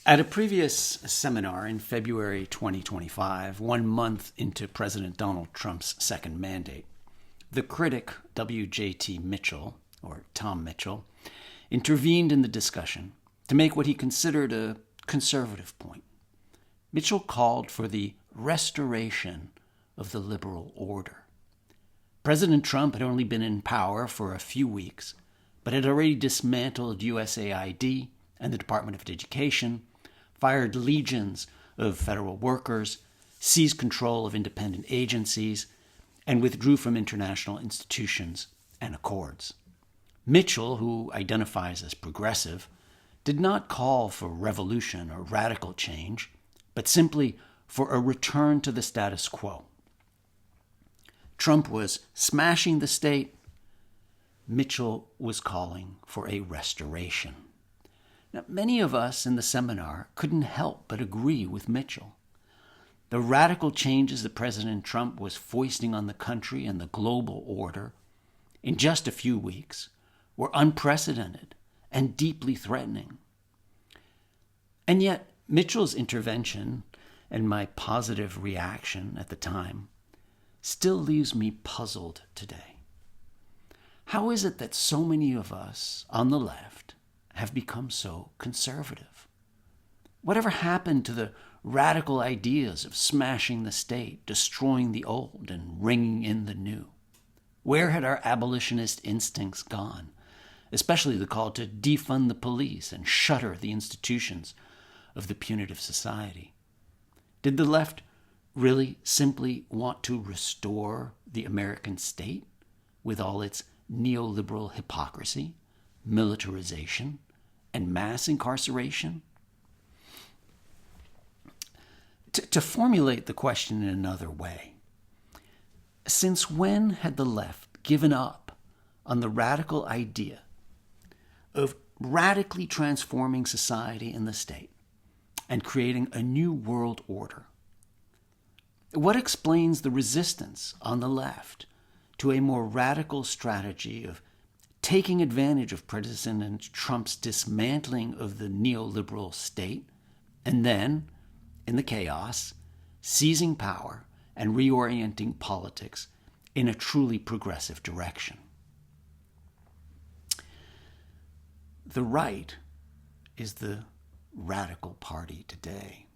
At a previous seminar in February 2025, 1 month into President Donald Trump's second mandate, the critic W.J.T. Mitchell, or Tom Mitchell, intervened in the discussion to make what he considered a conservative point. Mitchell called for the restoration of the liberal order. President Trump had only been in power for a few weeks, but had already dismantled USAID and the Department of Education, fired legions of federal workers, seized control of independent agencies, and withdrew from international institutions and accords. Mitchell, who identifies as progressive, did not call for revolution or radical change, but simply for a return to the status quo. Trump was smashing the state. Mitchell was calling for a restoration. Now, many of us in the seminar couldn't help but agree with Mitchell. The radical changes that President Trump was foisting on the country and the global order in just a few weeks were unprecedented and deeply threatening. And yet, Mitchell's intervention and my positive reaction at the time still leaves me puzzled today. How is it that so many of us on the left have become so conservative? Whatever happened to the radical ideas of smashing the state, destroying the old, and ringing in the new? Where had our abolitionist instincts gone, especially the call to defund the police and shutter the institutions of the punitive society? Did the left really simply want to restore the American state with all its neoliberal hypocrisy, militarization, and mass incarceration? To formulate the question in another way, since when had the left given up on the radical idea of radically transforming society and the state and creating a new world order? What explains the resistance on the left to a more radical strategy of taking advantage of President Trump's dismantling of the neoliberal state and then, in the chaos, seizing power and reorienting politics in a truly progressive direction? The right is the radical party today.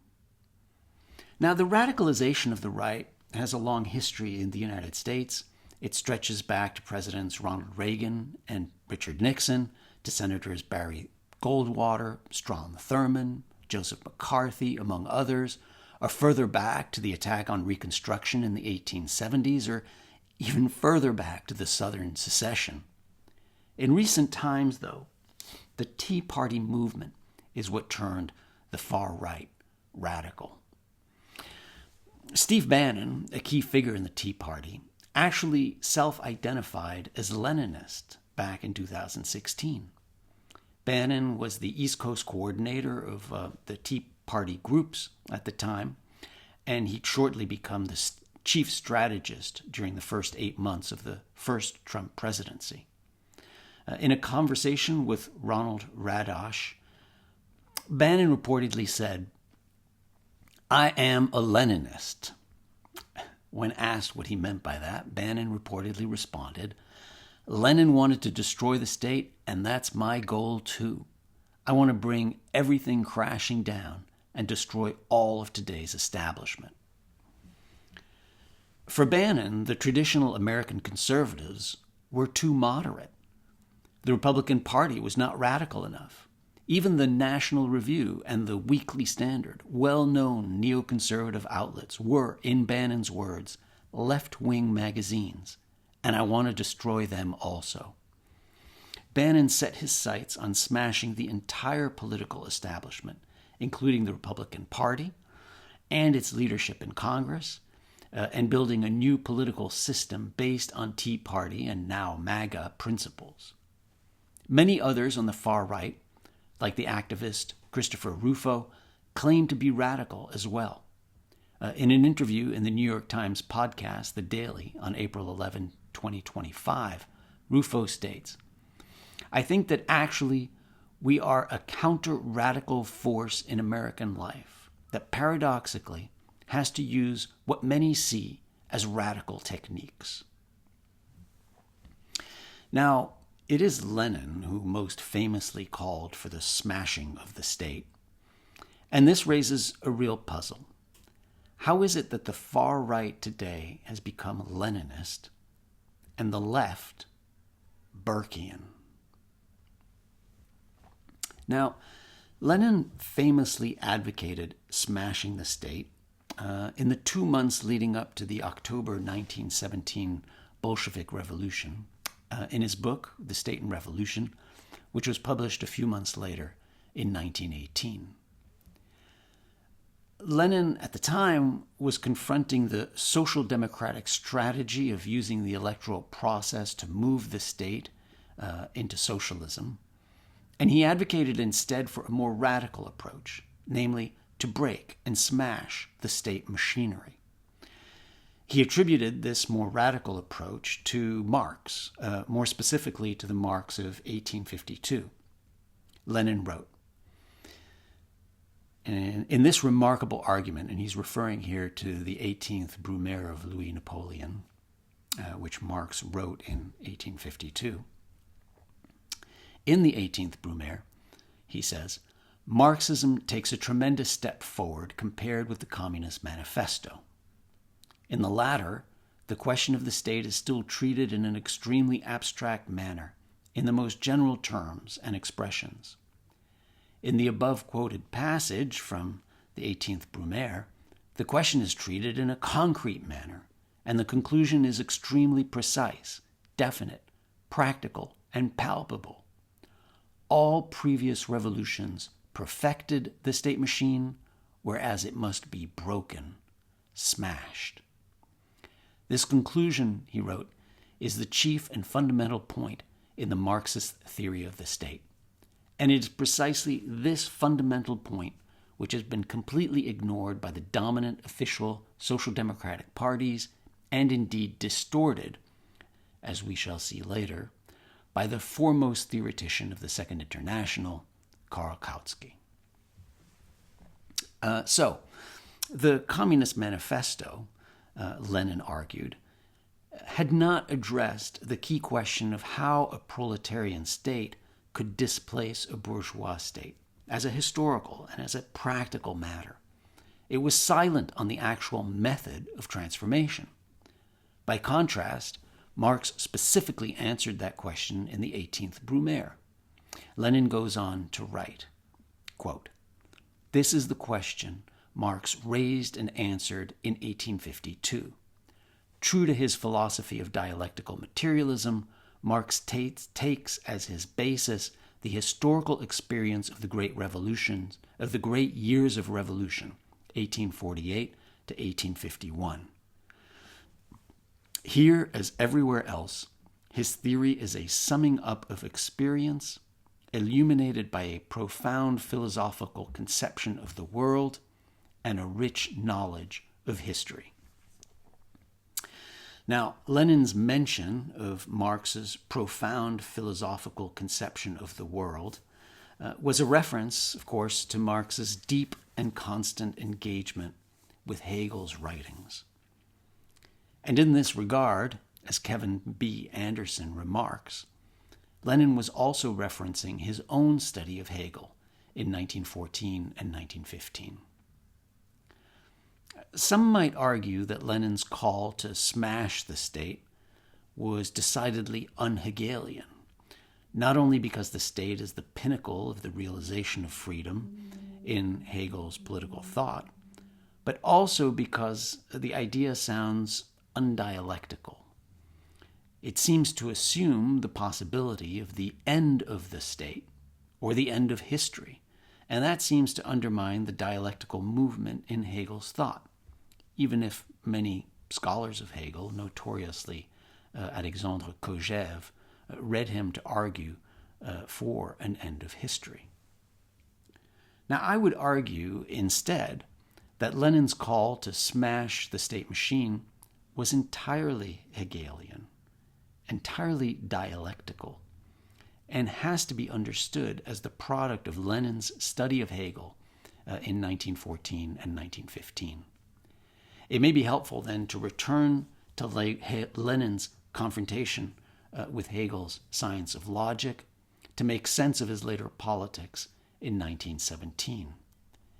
Now, the radicalization of the right has a long history in the United States. It stretches back to Presidents Ronald Reagan and Richard Nixon, to Senators Barry Goldwater, Strom Thurmond, Joseph McCarthy, among others, or further back to the attack on Reconstruction in the 1870s, or even further back to the Southern secession. In recent times, though, the Tea Party movement is what turned the far right radical. Steve Bannon, a key figure in the Tea Party, actually self-identified as Leninist back in 2016. Bannon was the East Coast coordinator of the Tea Party groups at the time, and he'd shortly become the chief strategist during the first 8 months of the first Trump presidency. In a conversation with Ronald Radosh, Bannon reportedly said, "I am a Leninist." When asked what he meant by that, Bannon reportedly responded, "Lenin wanted to destroy the state, and that's my goal too. I want to bring everything crashing down and destroy all of today's establishment." For Bannon, the traditional American conservatives were too moderate. The Republican Party was not radical enough. Even the National Review and the Weekly Standard, well-known neoconservative outlets, were, in Bannon's words, left-wing magazines, and I want to destroy them also. Bannon set his sights on smashing the entire political establishment, including the Republican Party and its leadership in Congress, and building a new political system based on Tea Party and now MAGA principles. Many others on the far right, like the activist Christopher Rufo, claim to be radical as well. In an interview in the New York Times podcast, The Daily, on April 11, 2025, Rufo states, "I think that actually we are a counter-radical force in American life that paradoxically has to use what many see as radical techniques. Now, it is Lenin who most famously called for the smashing of the state. And this raises a real puzzle. How is it that the far right today has become Leninist and the left Burkean? Now, Lenin famously advocated smashing the state in the 2 months leading up to the October 1917 Bolshevik Revolution in his book, The State and Revolution, which was published a few months later in 1918. Lenin, at the time, was confronting the social democratic strategy of using the electoral process to move the state into socialism, and he advocated instead for a more radical approach, namely to break and smash the state machinery. He attributed this more radical approach to Marx, more specifically to the Marx of 1852. Lenin wrote, and in this remarkable argument, and he's referring here to the 18th Brumaire of Louis Napoleon, which Marx wrote in 1852. In the 18th Brumaire, he says, Marxism takes a tremendous step forward compared with the Communist Manifesto. In the latter, the question of the state is still treated in an extremely abstract manner, in the most general terms and expressions. In the above-quoted passage from the 18th Brumaire, the question is treated in a concrete manner, and the conclusion is extremely precise, definite, practical, and palpable. All previous revolutions perfected the state machine, whereas it must be broken, smashed. This conclusion, he wrote, is the chief and fundamental point in the Marxist theory of the state. And it is precisely this fundamental point which has been completely ignored by the dominant official social democratic parties and indeed distorted, as we shall see later, by the foremost theoretician of the Second International, Karl Kautsky. So, the Communist Manifesto, Lenin argued, had not addressed the key question of how a proletarian state could displace a bourgeois state as a historical and as a practical matter. It was silent on the actual method of transformation. By contrast, Marx specifically answered that question in the 18th Brumaire. Lenin goes on to write, quote, "This is the question Marx raised and answered in 1852. True to his philosophy of dialectical materialism, Marx takes as his basis the historical experience of the great revolutions, of the great years of revolution, 1848 to 1851. Here, as everywhere else, his theory is a summing up of experience, illuminated by a profound philosophical conception of the world and a rich knowledge of history." Now, Lenin's mention of Marx's profound philosophical conception of the world was a reference, of course, to Marx's deep and constant engagement with Hegel's writings. And in this regard, as Kevin B. Anderson remarks, Lenin was also referencing his own study of Hegel in 1914 and 1915. Some might argue that Lenin's call to smash the state was decidedly un-Hegelian, not only because the state is the pinnacle of the realization of freedom in Hegel's political thought, but also because the idea sounds undialectical. It seems to assume the possibility of the end of the state or the end of history, and that seems to undermine the dialectical movement in Hegel's thought, even if many scholars of Hegel, notoriously Alexandre Kojève, read him to argue for an end of history. Now, I would argue instead that Lenin's call to smash the state machine was entirely Hegelian, entirely dialectical, and has to be understood as the product of Lenin's study of Hegel in 1914 and 1915. It may be helpful then to return to Lenin's confrontation with Hegel's science of logic to make sense of his later politics in 1917.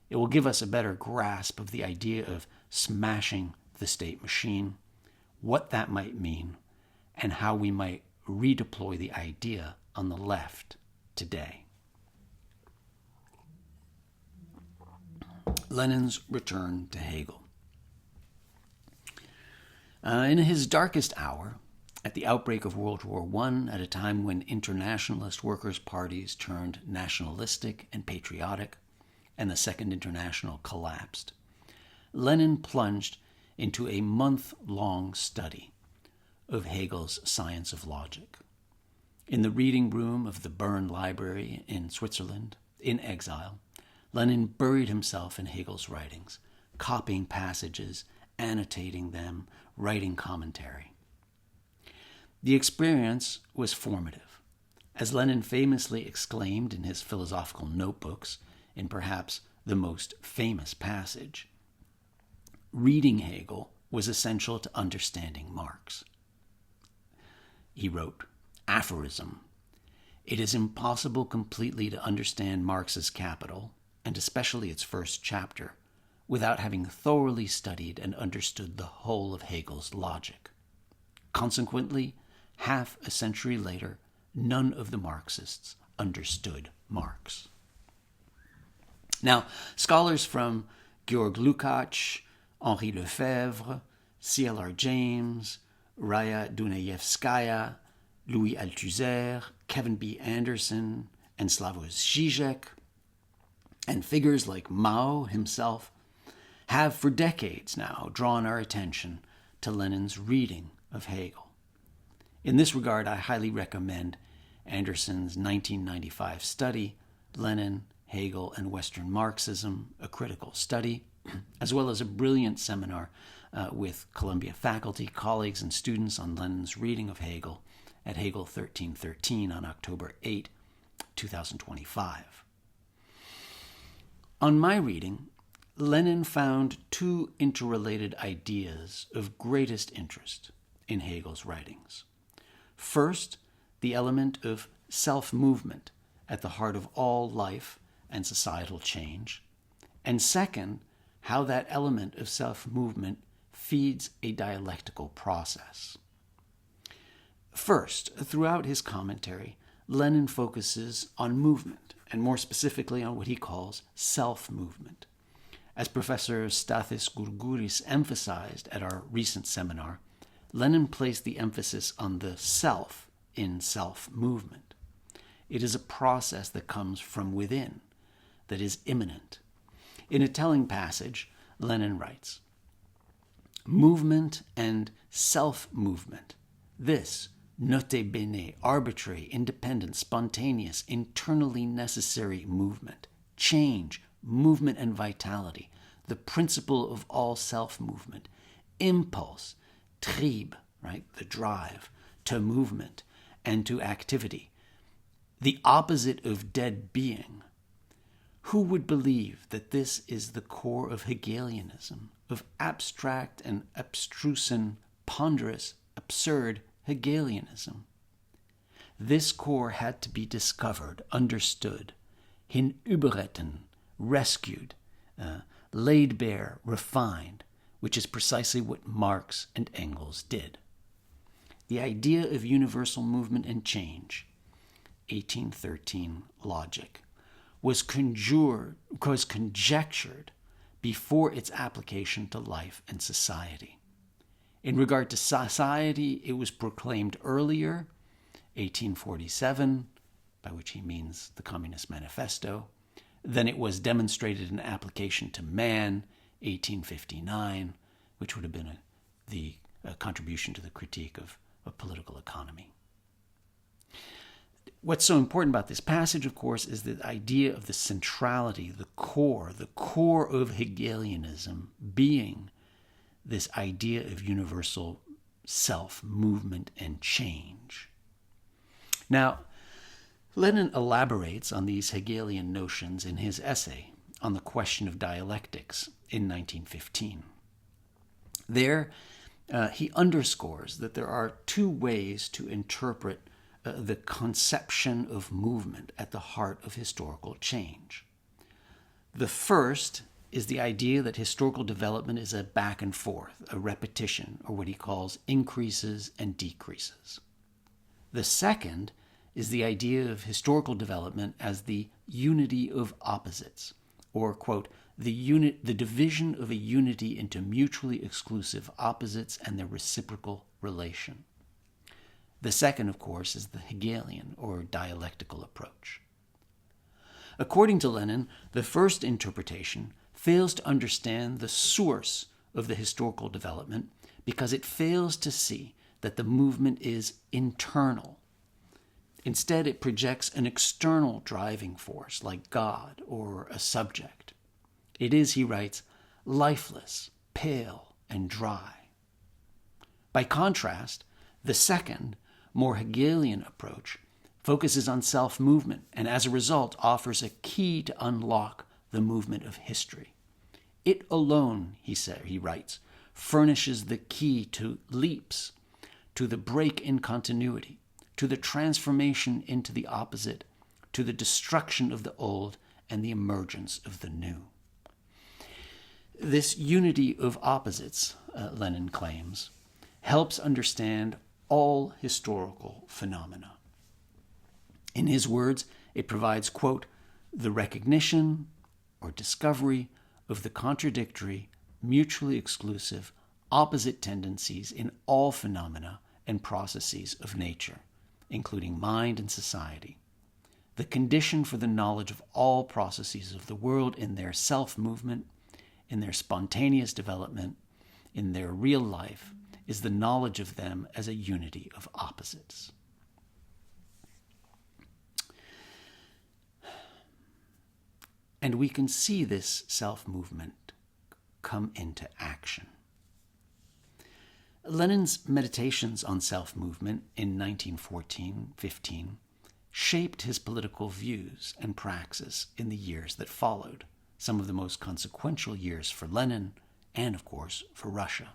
It will give us a better grasp of the idea of smashing the state machine, what that might mean, and how we might redeploy the idea on the left today. Lenin's return to Hegel. In his darkest hour, at the outbreak of World War I, at a time when internationalist workers' parties turned nationalistic and patriotic, and the Second International collapsed, Lenin plunged into a month-long study of Hegel's science of logic. In the reading room of the Bern Library in Switzerland, in exile, Lenin buried himself in Hegel's writings, copying passages, annotating them, writing commentary. The experience was formative. As Lenin famously exclaimed in his philosophical notebooks, in perhaps the most famous passage, reading Hegel was essential to understanding Marx. He wrote, aphorism, "It is impossible completely to understand Marx's Capital, and especially its first chapter, without having thoroughly studied and understood the whole of Hegel's logic." Consequently, half a century later, none of the Marxists understood Marx. Now, scholars from Georg Lukács, Henri Lefebvre, C.L.R. James, Raya Dunayevskaya, Louis Althusser, Kevin B. Anderson, and Slavoj Žižek, and figures like Mao himself have for decades now drawn our attention to Lenin's reading of Hegel. In this regard, I highly recommend Anderson's 1995 study, Lenin, Hegel, and Western Marxism, A Critical Study, as well as a brilliant seminar with Columbia faculty, colleagues, and students on Lenin's reading of Hegel at Hegel 1313 on October 8, 2025. On my reading, Lenin found two interrelated ideas of greatest interest in Hegel's writings. First, the element of self-movement at the heart of all life and societal change, and second, how that element of self-movement feeds a dialectical process. First, throughout his commentary, Lenin focuses on movement, and more specifically on what he calls self-movement. As Professor Stathis Gourgouris emphasized at our recent seminar, Lenin placed the emphasis on the self in self-movement. It is a process that comes from within, that is immanent. In a telling passage, Lenin writes, "Movement and self-movement, this, note bene, arbitrary, independent, spontaneous, internally necessary movement, change, movement and vitality, the principle of all self-movement, impulse, trieb, right, the drive, to movement and to activity, the opposite of dead being. Who would believe that this is the core of Hegelianism, of abstract and abstruse, ponderous, absurd Hegelianism? This core had to be discovered, understood, hinüberritten, rescued, laid bare, refined, which is precisely what Marx and Engels did. The idea of universal movement and change, 1813 logic, was conjectured before its application to life and society. In regard to society, it was proclaimed earlier, 1847, by which he means the Communist Manifesto, than it was demonstrated in application to man, 1859, which would have been the contribution to the critique of political economy. What's so important about this passage, of course, is the idea of the centrality, the core of Hegelianism being this idea of universal self-movement and change. Now, Lenin elaborates on these Hegelian notions in his essay on the question of dialectics in 1915. There, he underscores that there are two ways to interpret the conception of movement at the heart of historical change. The first is the idea that historical development is a back and forth, a repetition, or what he calls increases and decreases. The second is the idea of historical development as the unity of opposites, or, quote, the division of a unity into mutually exclusive opposites and their reciprocal relation. The second, of course, is the Hegelian or dialectical approach. According to Lenin, the first interpretation fails to understand the source of the historical development because it fails to see that the movement is internal. Instead, it projects an external driving force like God or a subject. It is, he writes, lifeless, pale, and dry. By contrast, the second, more Hegelian approach focuses on self-movement and as a result offers a key to unlock the movement of history. It alone, he writes, furnishes the key to leaps, to the break in continuity, to the transformation into the opposite, to the destruction of the old and the emergence of the new. This unity of opposites, Lenin claims, helps understand all historical phenomena. In his words, it provides, quote, the recognition or discovery of the contradictory, mutually exclusive, opposite tendencies in all phenomena and processes of nature, including mind and society, the condition for the knowledge of all processes of the world in their self-movement, in their spontaneous development, in their real life, is the knowledge of them as a unity of opposites. And we can see this self-movement come into action. Lenin's meditations on self-movement in 1914-15 shaped his political views and praxis in the years that followed, some of the most consequential years for Lenin and, of course, for Russia.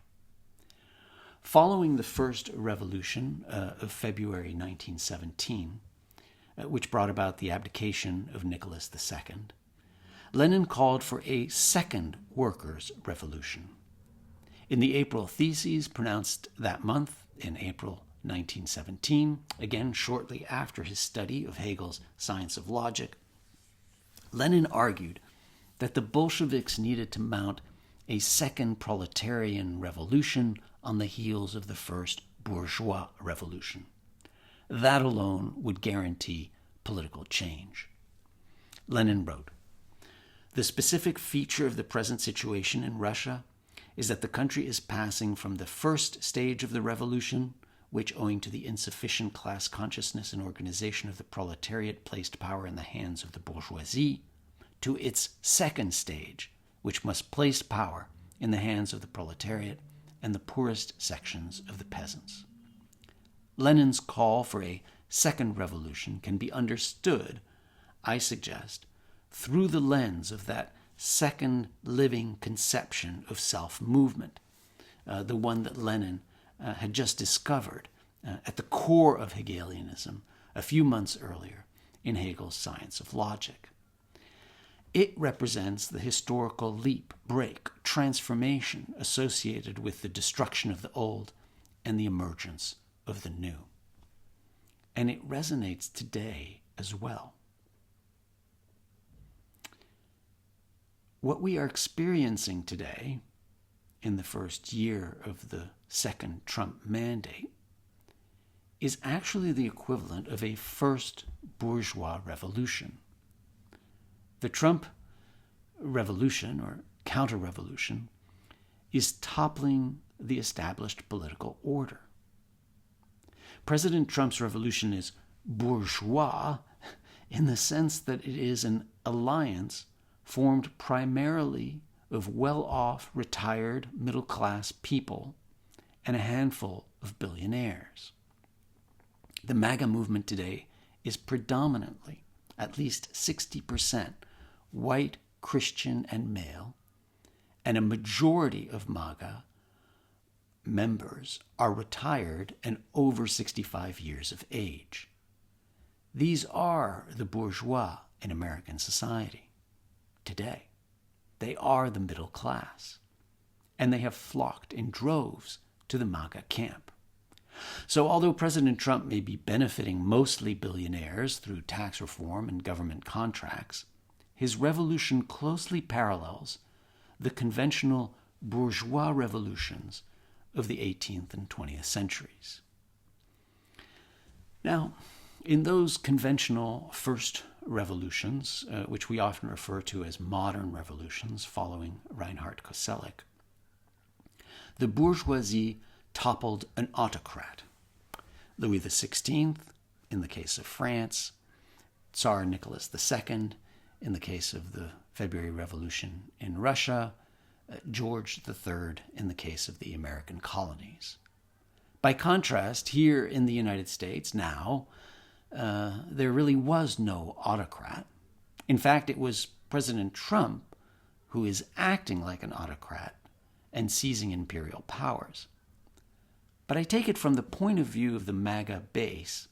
Following the First Revolution of February 1917, which brought about the abdication of Nicholas II, Lenin called for a second workers' revolution. In the April theses pronounced that month, in April 1917, again shortly after his study of Hegel's Science of Logic, Lenin argued that the Bolsheviks needed to mount a second proletarian revolution on the heels of the first bourgeois revolution. That alone would guarantee political change. Lenin wrote, the specific feature of the present situation in Russia is that the country is passing from the first stage of the revolution, which, owing to the insufficient class consciousness and organization of the proletariat, placed power in the hands of the bourgeoisie, to its second stage, which must place power in the hands of the proletariat and the poorest sections of the peasants. Lenin's call for a second revolution can be understood, I suggest, through the lens of that second living conception of self-movement, the one that Lenin had just discovered at the core of Hegelianism a few months earlier in Hegel's Science of Logic. It represents the historical leap, break, transformation associated with the destruction of the old and the emergence of the new. And it resonates today as well. What we are experiencing today, in the first year of the second Trump mandate, is actually the equivalent of a first bourgeois revolution. The Trump revolution, or counterrevolution, is toppling the established political order. President Trump's revolution is bourgeois in the sense that it is an alliance formed primarily of well-off, retired, middle-class people and a handful of billionaires. The MAGA movement today is predominantly, at least 60%, white, Christian, and male, and a majority of MAGA members are retired and over 65 years of age. These are the bourgeois in American society today. They are the middle class, and they have flocked in droves to the MAGA camp. So although President Trump may be benefiting mostly billionaires through tax reform and government contracts, his revolution closely parallels the conventional bourgeois revolutions of the 18th and 20th centuries. Now, in those conventional first revolutions, which we often refer to as modern revolutions following Reinhard Koselleck, the bourgeoisie toppled an autocrat. Louis XVI, in the case of France, Tsar Nicholas II, in the case of the February Revolution in Russia, George III in the case of the American colonies. By contrast, here in the United States now, there really was no autocrat. In fact, it was President Trump who is acting like an autocrat and seizing imperial powers. But I take it from the point of view of the MAGA base,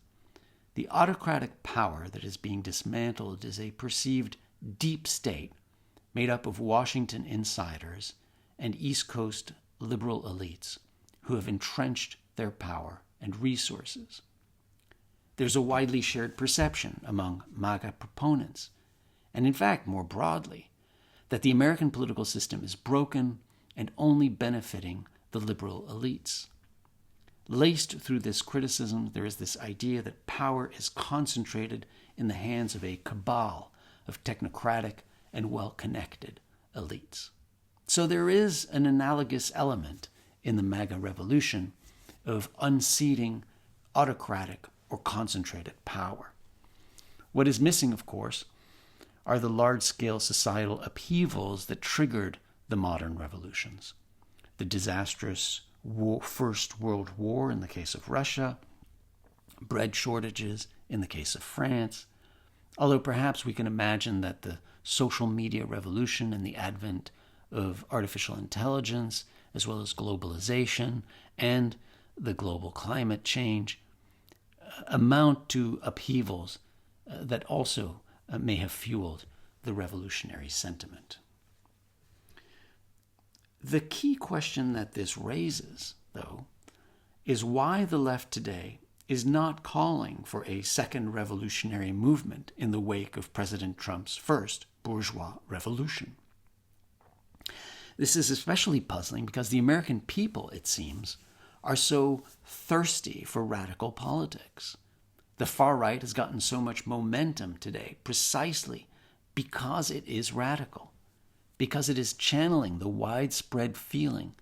the autocratic power that is being dismantled is a perceived deep state made up of Washington insiders and East Coast liberal elites who have entrenched their power and resources. There's a widely shared perception among MAGA proponents, and in fact more broadly, that the American political system is broken and only benefiting the liberal elites. Laced through this criticism, there is this idea that power is concentrated in the hands of a cabal of technocratic and well-connected elites. So there is an analogous element in the MAGA revolution of unseating autocratic or concentrated power. What is missing, of course, are the large-scale societal upheavals that triggered the modern revolutions. The disastrous First World War in the case of Russia, bread shortages in the case of France, although perhaps we can imagine that the social media revolution and the advent of artificial intelligence, as well as globalization and the global climate change, amount to upheavals that also may have fueled the revolutionary sentiment. The key question that this raises, though, is why the left today is not calling for a second revolutionary movement in the wake of President Trump's first bourgeois revolution. This is especially puzzling because the American people, it seems, are so thirsty for radical politics. The far right has gotten so much momentum today precisely because it is radical, because it is channeling the widespread feeling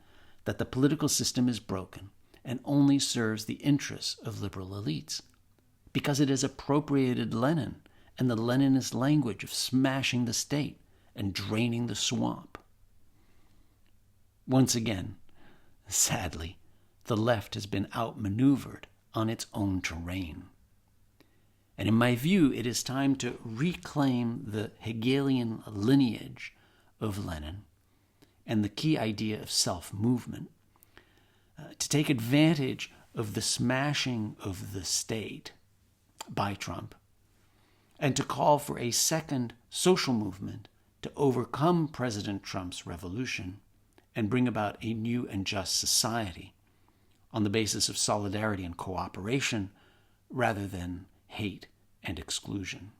that the political system is broken and only serves the interests of liberal elites, because it has appropriated Lenin and the Leninist language of smashing the state and draining the swamp. Once again, sadly, the left has been outmaneuvered on its own terrain. And in my view, it is time to reclaim the Hegelian lineage of Lenin and the key idea of self-movement, to take advantage of the smashing of the state by Trump, and to call for a second social movement to overcome President Trump's revolution and bring about a new and just society on the basis of solidarity and cooperation rather than hate and exclusion.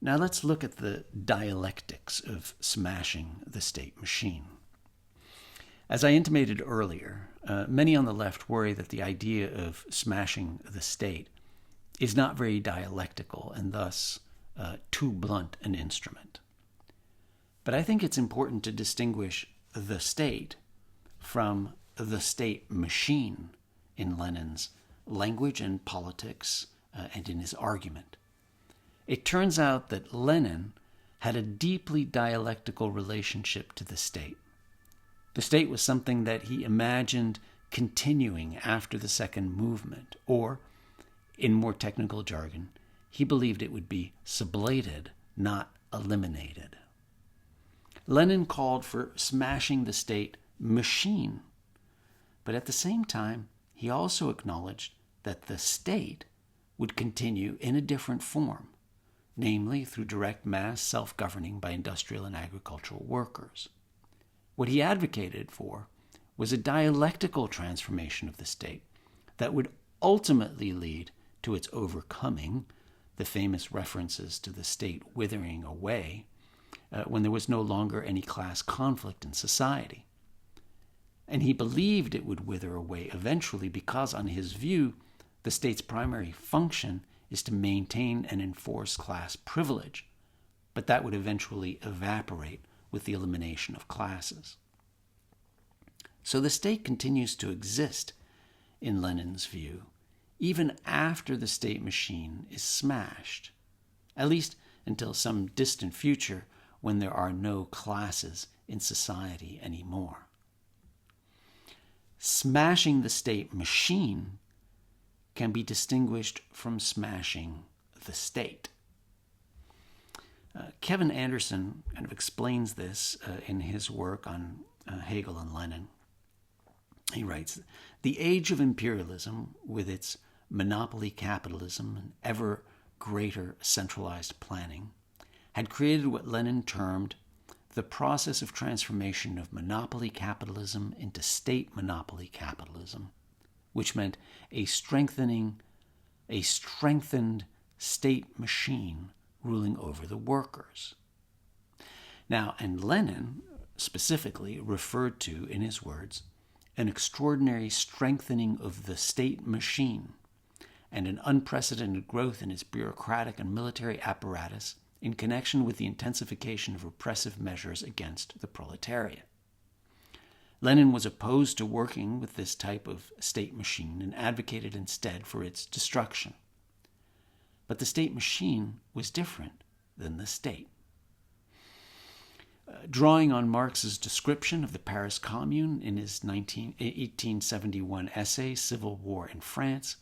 Now let's look at the dialectics of smashing the state machine. As I intimated earlier, many on the left worry that the idea of smashing the state is not very dialectical and thus too blunt an instrument. But I think it's important to distinguish the state from the state machine in Lenin's language and politics and in his argument. It turns out that Lenin had a deeply dialectical relationship to the state. The state was something that he imagined continuing after the second movement, or In more technical jargon, he believed it would be sublated, not eliminated. Lenin called for smashing the state machine, but at the same time, he also acknowledged that the state would continue in a different form, namely through direct mass self-governing by industrial and agricultural workers. What he advocated for was a dialectical transformation of the state that would ultimately lead to its overcoming, the famous references to the state withering away, when there was no longer any class conflict in society. And he believed it would wither away eventually because, on his view, the state's primary function is to maintain and enforce class privilege, but that would eventually evaporate with the elimination of classes. So the state continues to exist, in Lenin's view, even after the state machine is smashed, at least until some distant future when there are no classes in society anymore. Smashing the state machine can be distinguished from smashing the state. Kevin Anderson kind of explains this in his work on Hegel and Lenin. He writes, "The age of imperialism, with its monopoly capitalism and ever greater centralized planning, had created what Lenin termed the process of transformation of monopoly capitalism into state monopoly capitalism, which meant a strengthened state machine ruling over the workers." Now, and Lenin specifically referred to, in his words, an extraordinary strengthening of the state machine and an unprecedented growth in its bureaucratic and military apparatus in connection with the intensification of repressive measures against the proletariat. Lenin was opposed to working with this type of state machine and advocated instead for its destruction. But the state machine was different than the state. Drawing on Marx's description of the Paris Commune in his 1871 essay, Civil War in France,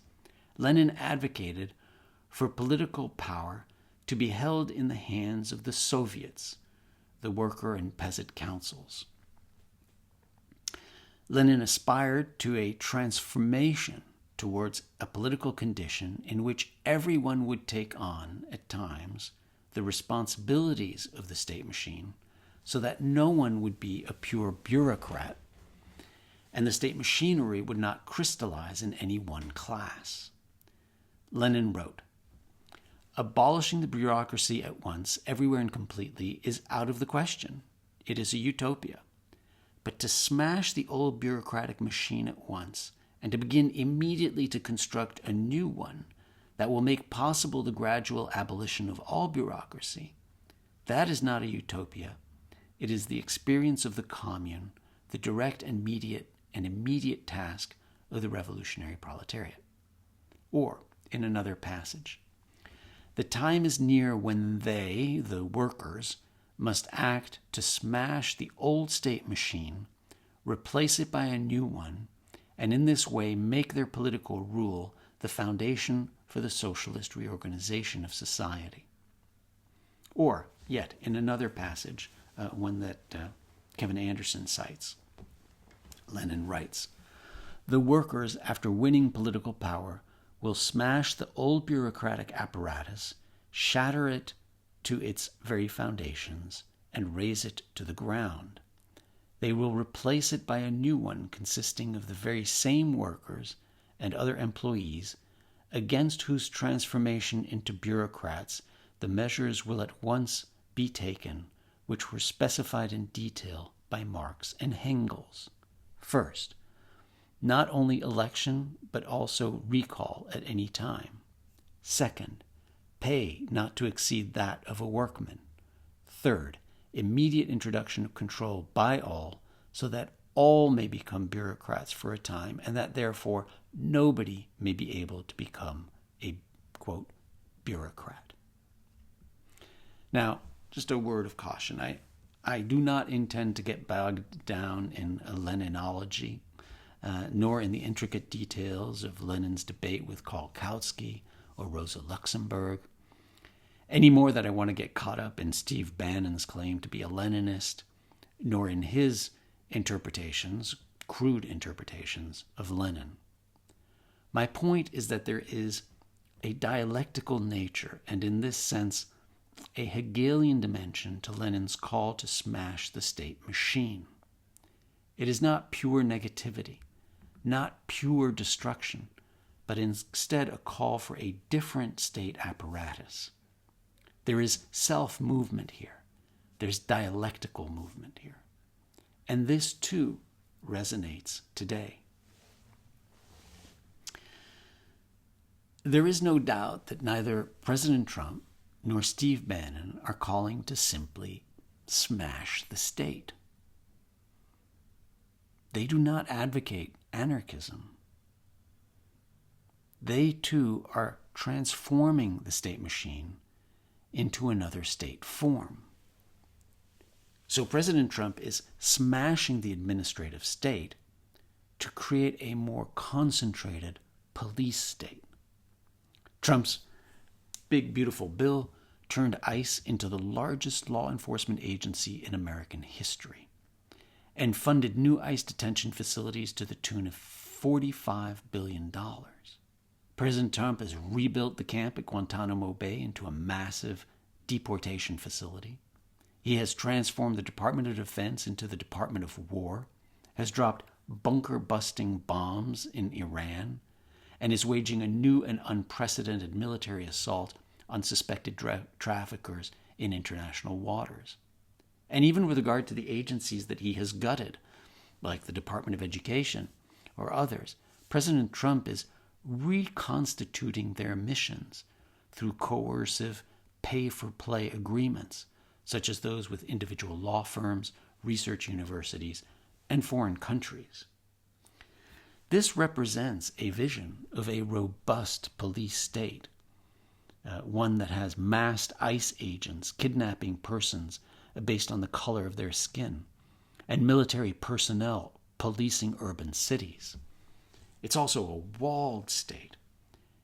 Lenin advocated for political power to be held in the hands of the Soviets, the worker and peasant councils. Lenin aspired to a transformation towards a political condition in which everyone would take on, at times, the responsibilities of the state machine, so that no one would be a pure bureaucrat, and the state machinery would not crystallize in any one class. Lenin wrote, "Abolishing the bureaucracy at once, everywhere and completely, is out of the question. It is a utopia. But to smash the old bureaucratic machine at once, and to begin immediately to construct a new one that will make possible the gradual abolition of all bureaucracy, that is not a utopia. It is the experience of the commune, the direct and immediate task of the revolutionary proletariat." Or, in another passage, "The time is near when they, the workers, must act to smash the old state machine, replace it by a new one, and in this way make their political rule the foundation for the socialist reorganization of society." Or, yet, in another passage, one that Kevin Anderson cites, Lenin writes, "The workers, after winning political power, will smash the old bureaucratic apparatus, shatter it to its very foundations, and raze it to the ground. They will replace it by a new one consisting of the very same workers and other employees, against whose transformation into bureaucrats the measures will at once be taken which were specified in detail by Marx and Engels. First, not only election, but also recall at any time. Second, pay not to exceed that of a workman. Third, immediate introduction of control by all, so that all may become bureaucrats for a time, and that therefore nobody may be able to become a, quote, bureaucrat." Now, just a word of caution. I do not intend to get bogged down in a Leninology. nor in the intricate details of Lenin's debate with Karl Kautsky or Rosa Luxemburg, any more than I want to get caught up in Steve Bannon's claim to be a Leninist, nor in his interpretations, crude interpretations, of Lenin. My point is that there is a dialectical nature, and in this sense, a Hegelian dimension to Lenin's call to smash the state machine. It is not pure negativity, not pure destruction, but instead a call for a different state apparatus. There is self-movement here. There's dialectical movement here. And this, too, resonates today. There is no doubt that neither President Trump nor Steve Bannon are calling to simply smash the state. They do not advocate anarchism. They, too, are transforming the state machine into another state form. So President Trump is smashing the administrative state to create a more concentrated police state. Trump's big, beautiful bill turned ICE into the largest law enforcement agency in American history and funded new ICE detention facilities to the tune of $45 billion. President Trump has rebuilt the camp at Guantanamo Bay into a massive deportation facility. He has transformed the Department of Defense into the Department of War, has dropped bunker-busting bombs in Iran, and is waging a new and unprecedented military assault on suspected traffickers in international waters. And even with regard to the agencies that he has gutted, like the Department of Education or others, President Trump is reconstituting their missions through coercive pay-for-play agreements, such as those with individual law firms, research universities, and foreign countries. This represents a vision of a robust police state, one that has massed ICE agents kidnapping persons based on the color of their skin, and military personnel policing urban cities. It's also a walled state.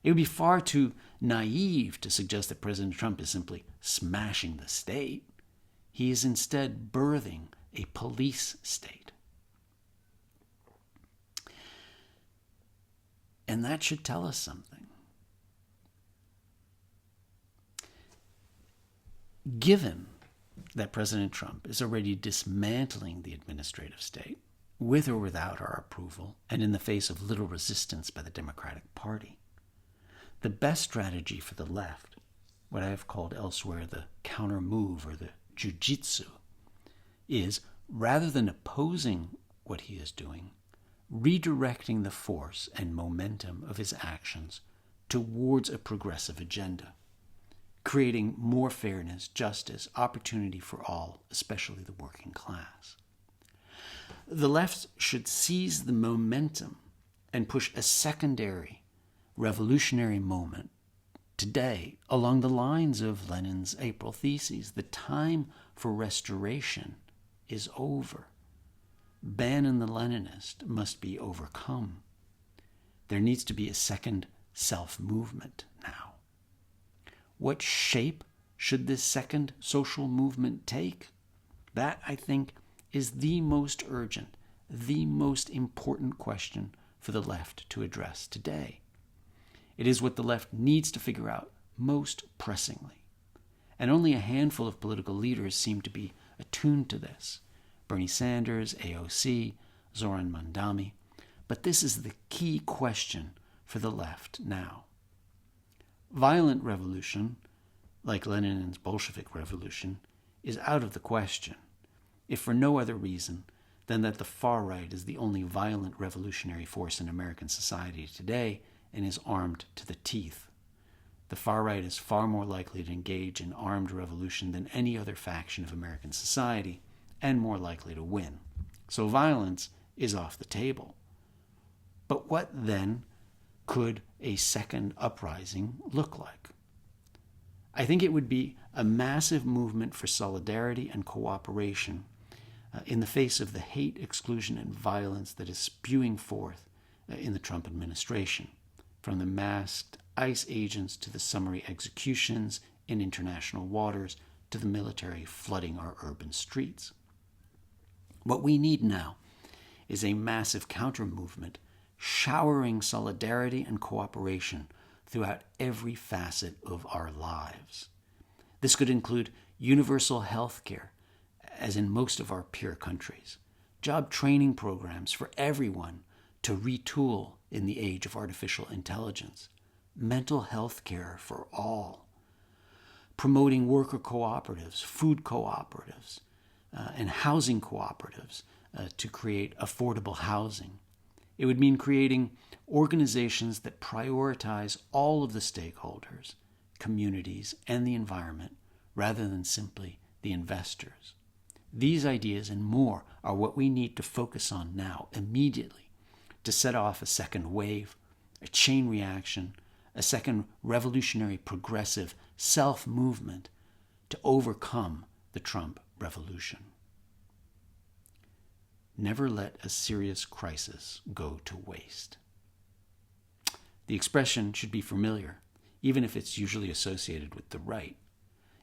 It would be far too naive to suggest that President Trump is simply smashing the state. He is instead birthing a police state. And that should tell us something. Given that President Trump is already dismantling the administrative state, with or without our approval, and in the face of little resistance by the Democratic Party, the best strategy for the left, what I have called elsewhere the countermove or the jujitsu, is, rather than opposing what he is doing, redirecting the force and momentum of his actions towards a progressive agenda, creating more fairness, justice, opportunity for all, especially the working class. The left should seize the momentum and push a secondary revolutionary moment today along the lines of Lenin's April theses. The time for restoration is over. Bannon the Leninist must be overcome. There needs to be a second self-movement now. What shape should this second social movement take? That, I think, is the most urgent, the most important question for the left to address today. It is what the left needs to figure out most pressingly. And only a handful of political leaders seem to be attuned to this. Bernie Sanders, AOC, Zoran Mandami. But this is the key question for the left now. Violent revolution, like Lenin's Bolshevik revolution, is out of the question, if for no other reason than that the far right is the only violent revolutionary force in American society today and is armed to the teeth. The far right is far more likely to engage in armed revolution than any other faction of American society, and more likely to win. So violence is off the table. But what then could a second uprising look like? I think it would be a massive movement for solidarity and cooperation in the face of the hate, exclusion, and violence that is spewing forth in the Trump administration, from the masked ICE agents to the summary executions in international waters to the military flooding our urban streets. What we need now is a massive counter-movement showering solidarity and cooperation throughout every facet of our lives. This could include universal health care, as in most of our peer countries, job training programs for everyone to retool in the age of artificial intelligence, mental health care for all, promoting worker cooperatives, food cooperatives, and housing cooperatives to create affordable housing. It would mean creating organizations that prioritize all of the stakeholders, communities, and the environment, rather than simply the investors. These ideas and more are what we need to focus on now, immediately, to set off a second wave, a chain reaction, a second revolutionary, progressive self-movement to overcome the Trump revolution. Never let a serious crisis go to waste. The expression should be familiar, even if it's usually associated with the right.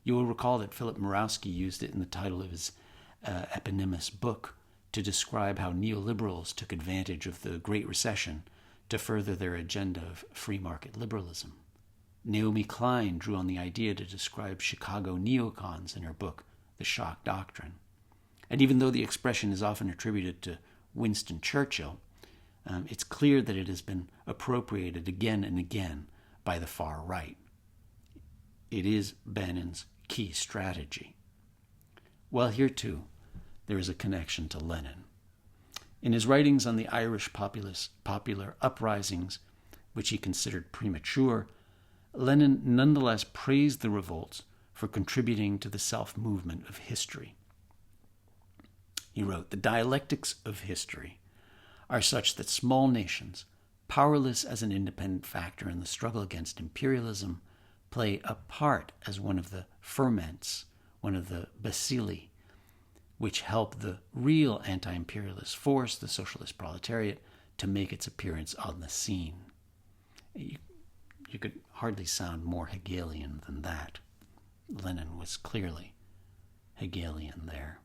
You will recall that Philip Murawski used it in the title of his eponymous book to describe how neoliberals took advantage of the Great Recession to further their agenda of free market liberalism. Naomi Klein drew on the idea to describe Chicago neocons in her book, The Shock Doctrine. And even though the expression is often attributed to Winston Churchill, it's clear that it has been appropriated again and again by the far right. It is Bannon's key strategy. Well, here too, there is a connection to Lenin. In his writings on the Irish popular uprisings, which he considered premature, Lenin nonetheless praised the revolts for contributing to the self-movement of history. He wrote, "The dialectics of history are such that small nations, powerless as an independent factor in the struggle against imperialism, play a part as one of the ferments, one of the bacilli, which help the real anti-imperialist force, the socialist proletariat, to make its appearance on the scene." You could hardly sound more Hegelian than that. Lenin was clearly Hegelian there.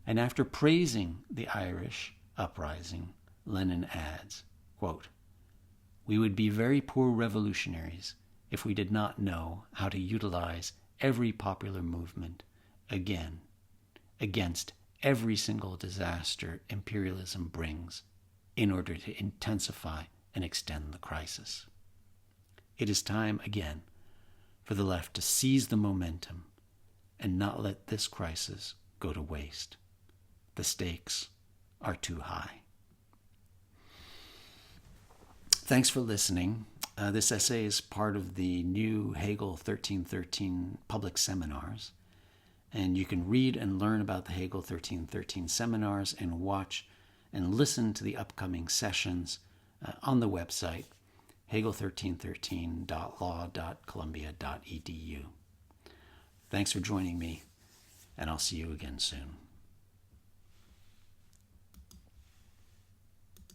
And after praising the Irish uprising, Lenin adds, quote, "We would be very poor revolutionaries if we did not know how to utilize every popular movement against every single disaster imperialism brings in order to intensify and extend the crisis. It is time again for the left to seize the momentum and not let this crisis go to waste. The stakes are too high." Thanks for listening. This essay is part of the new Hegel 1313 public seminars. And you can read and learn about the Hegel 1313 seminars and watch and listen to the upcoming sessions on the website hegel1313.law.columbia.edu. Thanks for joining me, and I'll see you again soon.